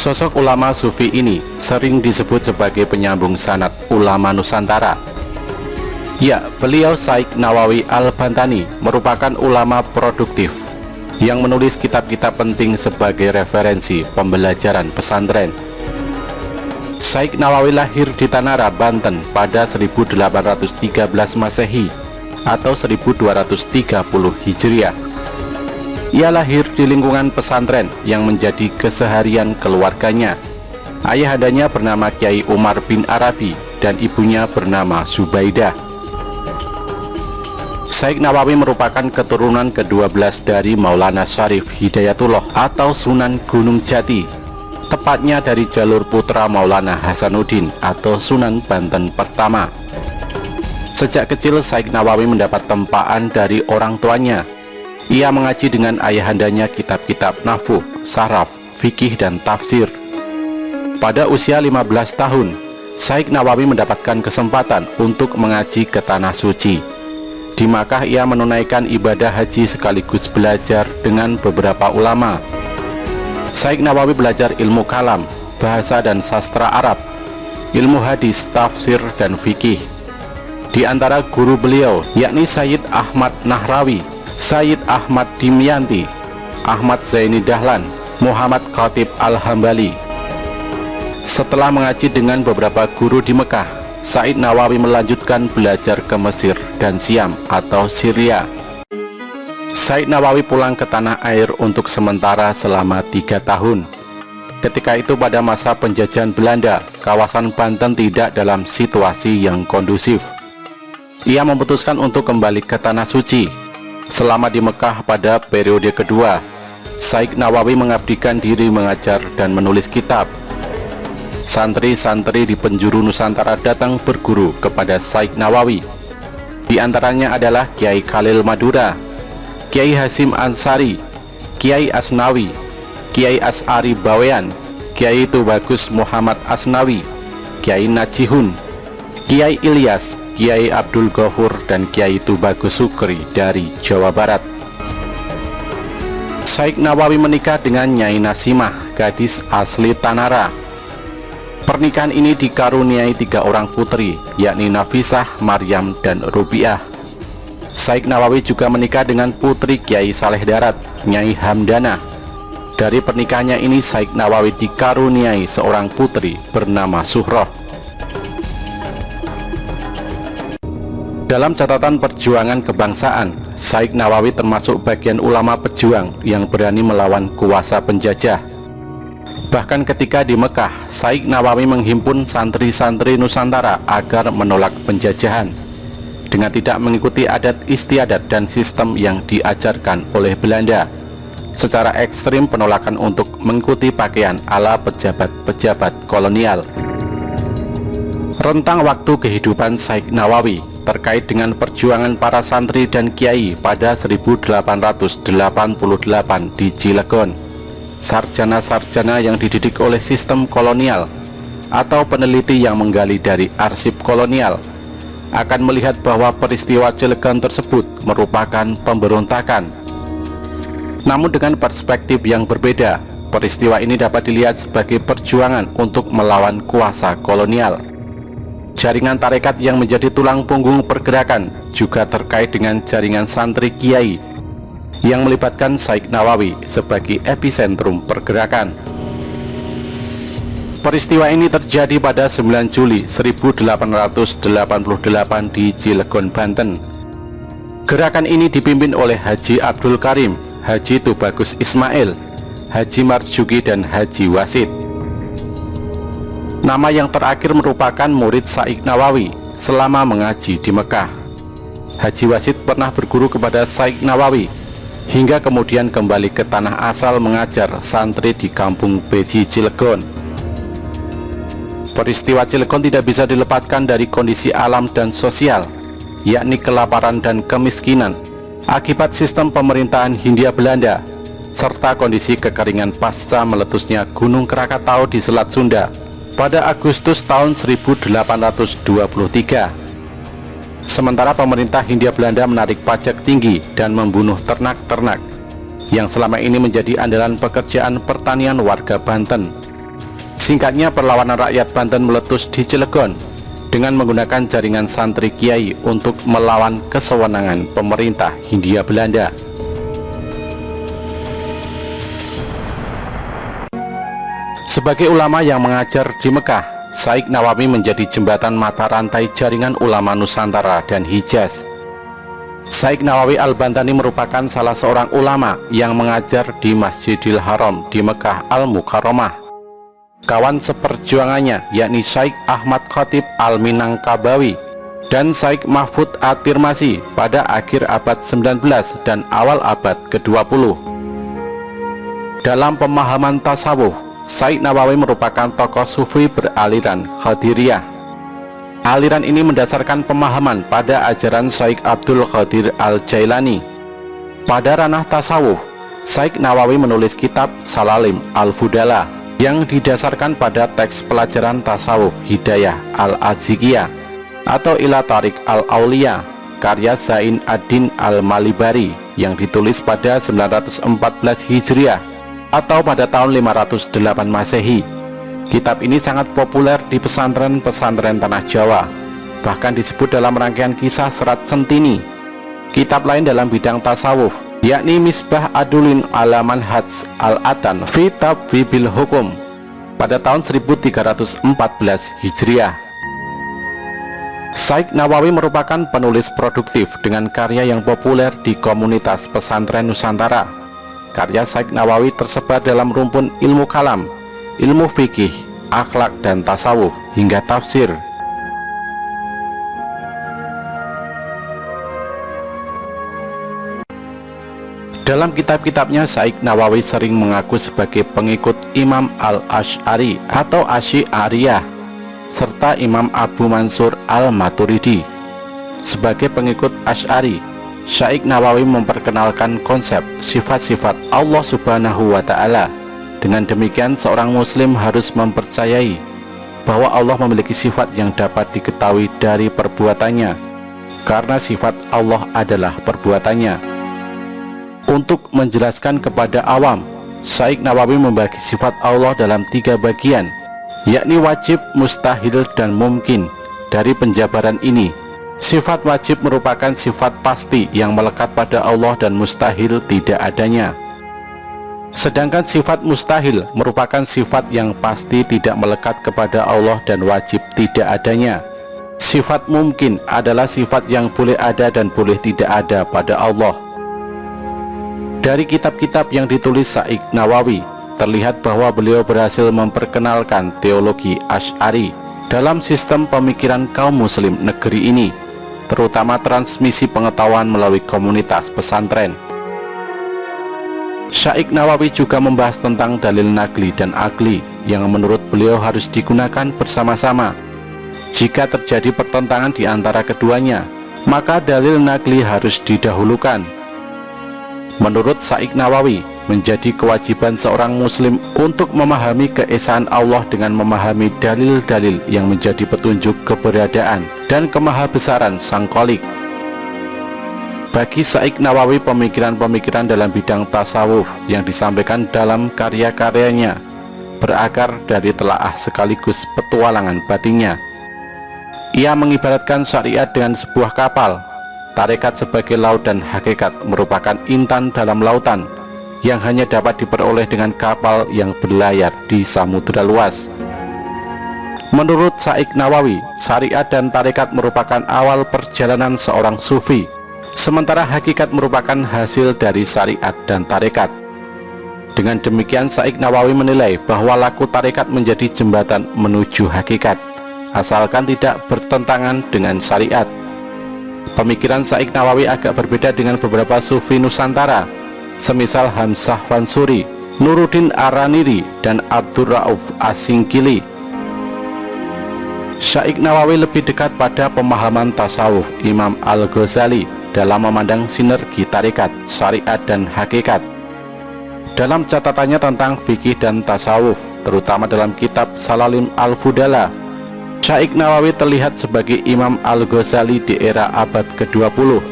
Sosok ulama sufi ini sering disebut sebagai penyambung sanad ulama Nusantara. Ya, beliau Syekh Nawawi Al-Bantani merupakan ulama produktif yang menulis kitab-kitab penting sebagai referensi pembelajaran pesantren. Syekh Nawawi lahir di Tanara, Banten pada 1813 Masehi atau 1230 Hijriah. Ia lahir di lingkungan pesantren yang menjadi keseharian keluarganya. Ayahandanya bernama Kiai Umar bin Arabi dan ibunya bernama Zubaidah. Syekh Nawawi merupakan keturunan ke-12 dari Maulana Syarif Hidayatullah atau Sunan Gunung Jati, tepatnya dari jalur putra Maulana Hasanuddin atau Sunan Banten pertama. Sejak kecil Syekh Nawawi mendapat tempaan dari orang tuanya. Ia mengaji dengan ayahandanya kitab-kitab nahwu, saraf, fikih, dan tafsir. Pada usia 15 tahun, Syekh Nawawi mendapatkan kesempatan untuk mengaji ke Tanah Suci. Di Makkah ia menunaikan ibadah haji sekaligus belajar dengan beberapa ulama. Syekh Nawawi belajar ilmu kalam, bahasa dan sastra Arab, ilmu hadis, tafsir, dan fikih. Di antara guru beliau yakni Sayyid Ahmad Nahrawi, Sayyid Ahmad Dimyanti, Ahmad Zaini Dahlan, Muhammad Khatib Al-Hambali. Setelah mengaji dengan beberapa guru di Mekah, Syekh Nawawi melanjutkan belajar ke Mesir dan Syam atau Syria. Syekh Nawawi pulang ke tanah air untuk sementara selama 3 tahun. Ketika itu pada masa penjajahan Belanda, kawasan Banten tidak dalam situasi yang kondusif. Ia memutuskan untuk kembali ke Tanah Suci. Selama di Mekah pada periode kedua, Syekh Nawawi mengabdikan diri mengajar dan menulis kitab. Santri-santri di penjuru Nusantara datang berguru kepada Syekh Nawawi. Di antaranya adalah Kiai Khalil Madura, Kiai Hasim Ansari, Kiai Asnawi, Kiai As'ari Bawean, Kiai Tubagus Muhammad Asnawi, Kiai Najihun, Kiai Ilyas, Kiai Abdul Ghafur, dan Kiai Tubagus Sukri dari Jawa Barat. Syekh Nawawi menikah dengan Nyai Nasimah, gadis asli Tanara. Pernikahan ini dikaruniai 3 orang putri, yakni Nafisah, Maryam, dan Rubiah. Syekh Nawawi juga menikah dengan putri Kiai Saleh Darat, Nyai Hamdana. Dari pernikahannya ini Syekh Nawawi dikaruniai seorang putri bernama Suhroh. Dalam catatan perjuangan kebangsaan, Syekh Nawawi termasuk bagian ulama pejuang yang berani melawan kuasa penjajah. Bahkan ketika di Mekah, Syekh Nawawi menghimpun santri-santri Nusantara agar menolak penjajahan dengan tidak mengikuti adat istiadat dan sistem yang diajarkan oleh Belanda. Secara ekstrim penolakan untuk mengikuti pakaian ala pejabat-pejabat kolonial. Rentang waktu kehidupan Syekh Nawawi terkait dengan perjuangan para santri dan kiai pada 1888 di Cilegon. Sarjana-sarjana yang dididik oleh sistem kolonial atau peneliti yang menggali dari arsip kolonial akan melihat bahwa peristiwa Cilegon tersebut merupakan pemberontakan. Namun dengan perspektif yang berbeda, peristiwa ini dapat dilihat sebagai perjuangan untuk melawan kuasa kolonial. Jaringan tarekat yang menjadi tulang punggung pergerakan juga terkait dengan jaringan santri kiai yang melibatkan Syekh Nawawi sebagai epicentrum pergerakan. Peristiwa ini terjadi pada 9 Juli 1888 di Cilegon, Banten. Gerakan ini dipimpin oleh Haji Abdul Karim, Haji Tubagus Ismail, Haji Marjuki, dan Haji Wasid. Nama yang terakhir merupakan murid Syekh Nawawi selama mengaji di Mekah. Haji Wasid pernah berguru kepada Syekh Nawawi hingga kemudian kembali ke tanah asal mengajar santri di kampung Beji, Cilegon. Peristiwa Cilegon tidak bisa dilepaskan dari kondisi alam dan sosial, yakni kelaparan dan kemiskinan akibat sistem pemerintahan Hindia Belanda, serta kondisi kekeringan pasca meletusnya Gunung Krakatau di Selat Sunda pada Agustus tahun 1823. Sementara pemerintah Hindia Belanda menarik pajak tinggi dan membunuh ternak-ternak yang selama ini menjadi andalan pekerjaan pertanian warga Banten. Singkatnya, perlawanan rakyat Banten meletus di Cilegon dengan menggunakan jaringan santri kiai untuk melawan kesewenangan pemerintah Hindia Belanda. Sebagai ulama yang mengajar di Mekah, Syekh Nawawi menjadi jembatan mata rantai jaringan ulama Nusantara dan Hijaz. Syekh Nawawi Al-Bantani merupakan salah seorang ulama yang mengajar di Masjidil Haram di Mekah Al-Mukarramah. Kawan seperjuangannya yakni Syekh Ahmad Khatib Al-Minangkabawi dan Syekh Mahfud At-Tirmasi pada akhir abad 19 dan awal abad ke-20. Dalam pemahaman tasawuf, Syekh Nawawi merupakan tokoh sufi beraliran Qadiriyah. Aliran ini mendasarkan pemahaman pada ajaran Syekh Abdul Qadir Al-Jailani. Pada ranah tasawuf, Syekh Nawawi menulis kitab Salalim Al-Fudala yang didasarkan pada teks pelajaran tasawuf Hidayah Al-Adzikiyah atau Ila Tariq Al-Auliya karya Zain ad-Din Al-Malibari yang ditulis pada 914 Hijriah atau pada tahun 508 Masehi. Kitab ini sangat populer di pesantren-pesantren tanah Jawa, bahkan disebut dalam rangkaian kisah serat Centini. Kitab lain dalam bidang tasawuf yakni Misbah Adulin ala Manhaj Al-Atan fi Tabwibil Hukum pada tahun 1314 Hijriah. Syekh Nawawi merupakan penulis produktif dengan karya yang populer di komunitas pesantren Nusantara. Karya Syekh Nawawi tersebar dalam rumpun ilmu kalam, ilmu fikih, akhlak dan tasawuf hingga tafsir. Dalam kitab-kitabnya, Syekh Nawawi sering mengaku sebagai pengikut Imam Al-Asy'ari atau Asy'ariyah serta Imam Abu Mansur Al-Maturidi. Sebagai pengikut Asy'ari, Syekh Nawawi memperkenalkan konsep sifat-sifat Allah Subhanahu wa Ta'ala. Dengan demikian, seorang muslim harus mempercayai bahwa Allah memiliki sifat yang dapat diketahui dari perbuatannya, karena sifat Allah adalah perbuatannya. Untuk menjelaskan kepada awam, Syekh Nawawi membagi sifat Allah dalam 3 bagian, yakni wajib, mustahil, dan mungkin. Dari penjabaran ini, sifat wajib merupakan sifat pasti yang melekat pada Allah dan mustahil tidak adanya. Sedangkan sifat mustahil merupakan sifat yang pasti tidak melekat kepada Allah dan wajib tidak adanya. Sifat mungkin adalah sifat yang boleh ada dan boleh tidak ada pada Allah. Dari kitab-kitab yang ditulis Syekh Nawawi, terlihat bahwa beliau berhasil memperkenalkan teologi Asy'ari dalam sistem pemikiran kaum muslim negeri ini, terutama transmisi pengetahuan melalui komunitas pesantren. Syekh Nawawi juga membahas tentang dalil naqli dan akli yang menurut beliau harus digunakan bersama-sama. Jika terjadi pertentangan di antara keduanya, maka dalil naqli harus didahulukan. Menurut Syekh Nawawi, menjadi kewajiban seorang muslim untuk memahami keesaan Allah dengan memahami dalil-dalil yang menjadi petunjuk keberadaan dan kemahabesaran Sang Khalik. Bagi Syekh Nawawi, pemikiran-pemikiran dalam bidang tasawuf yang disampaikan dalam karya-karyanya berakar dari telaah sekaligus petualangan batinnya. Ia mengibaratkan syariat dengan sebuah kapal, tarekat sebagai laut, dan hakikat merupakan intan dalam lautan yang hanya dapat diperoleh dengan kapal yang berlayar di samudera luas. Menurut Syekh Nawawi, syariat dan tarekat merupakan awal perjalanan seorang sufi, sementara hakikat merupakan hasil dari syariat dan tarekat. Dengan demikian, Syekh Nawawi menilai bahwa laku tarekat menjadi jembatan menuju hakikat, asalkan tidak bertentangan dengan syariat. Pemikiran Syekh Nawawi agak berbeda dengan beberapa sufi Nusantara, semisal Hamzah Fansuri, Nuruddin Araniri, dan Abdur Rauf Asingkili. Syekh Nawawi lebih dekat pada pemahaman tasawuf Imam Al-Ghazali dalam memandang sinergi tarekat, syariat, dan hakikat. Dalam catatannya tentang fikih dan tasawuf, terutama dalam kitab Salalim Al-Fudala, Syekh Nawawi terlihat sebagai Imam Al-Ghazali di era abad ke-20.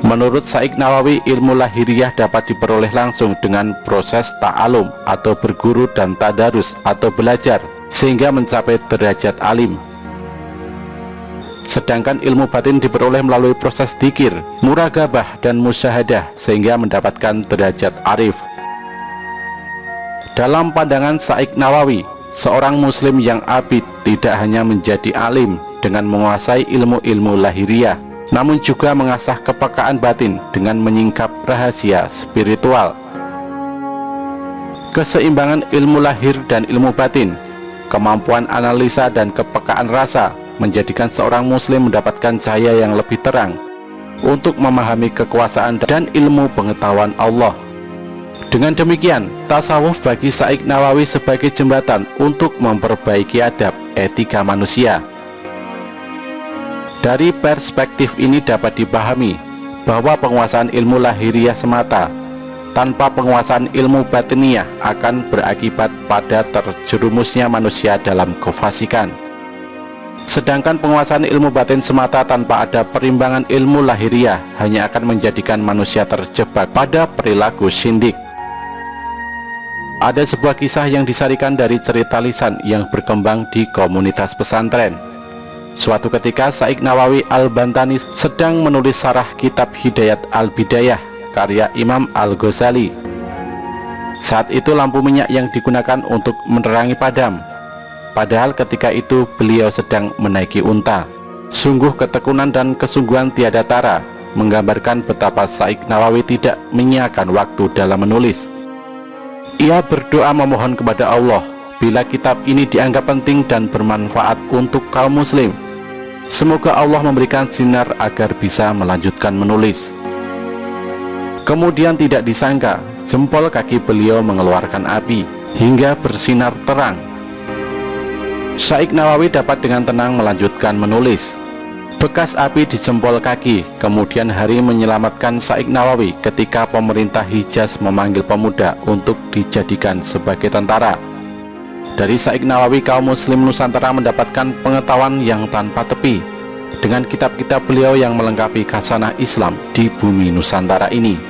Menurut Syaikh Nawawi, ilmu lahiriah dapat diperoleh langsung dengan proses ta'alum atau berguru dan tadarus atau belajar sehingga mencapai derajat alim. Sedangkan ilmu batin diperoleh melalui proses dzikir, muragabah dan musyahadah sehingga mendapatkan derajat arif. Dalam pandangan Syaikh Nawawi, seorang muslim yang abid tidak hanya menjadi alim dengan menguasai ilmu-ilmu lahiriah, namun juga mengasah kepekaan batin dengan menyingkap rahasia spiritual. Keseimbangan ilmu lahir dan ilmu batin, kemampuan analisa dan kepekaan rasa menjadikan seorang muslim mendapatkan cahaya yang lebih terang untuk memahami kekuasaan dan ilmu pengetahuan Allah. Dengan demikian, tasawuf bagi Syaikh Nawawi sebagai jembatan untuk memperbaiki adab etika manusia. Dari perspektif ini dapat dipahami bahwa penguasaan ilmu lahiriah semata tanpa penguasaan ilmu batiniah akan berakibat pada terjerumusnya manusia dalam kefasikan. Sedangkan penguasaan ilmu batin semata tanpa ada perimbangan ilmu lahiriah hanya akan menjadikan manusia terjebak pada perilaku shindik. Ada sebuah kisah yang disarikan dari cerita lisan yang berkembang di komunitas pesantren. Suatu ketika Syaikh Nawawi Al-Bantani sedang menulis syarah kitab Hidayat Al-Bidayah karya Imam Al-Ghazali. Saat itu lampu minyak yang digunakan untuk menerangi padam. Padahal ketika itu beliau sedang menaiki unta. Sungguh ketekunan dan kesungguhan tiada tara menggambarkan betapa Syaikh Nawawi tidak menyiakan waktu dalam menulis. Ia berdoa memohon kepada Allah bila kitab ini dianggap penting dan bermanfaat untuk kaum muslim. Semoga Allah memberikan sinar agar bisa melanjutkan menulis. Kemudian tidak disangka, jempol kaki beliau mengeluarkan api hingga bersinar terang. Syaikh Nawawi dapat dengan tenang melanjutkan menulis. Bekas api di jempol kaki kemudian hari menyelamatkan Syaikh Nawawi ketika pemerintah Hijaz memanggil pemuda untuk dijadikan sebagai tentara. Dari Syaikh Nawawi, kaum muslim Nusantara mendapatkan pengetahuan yang tanpa tepi dengan kitab-kitab beliau yang melengkapi khasanah Islam di bumi Nusantara ini.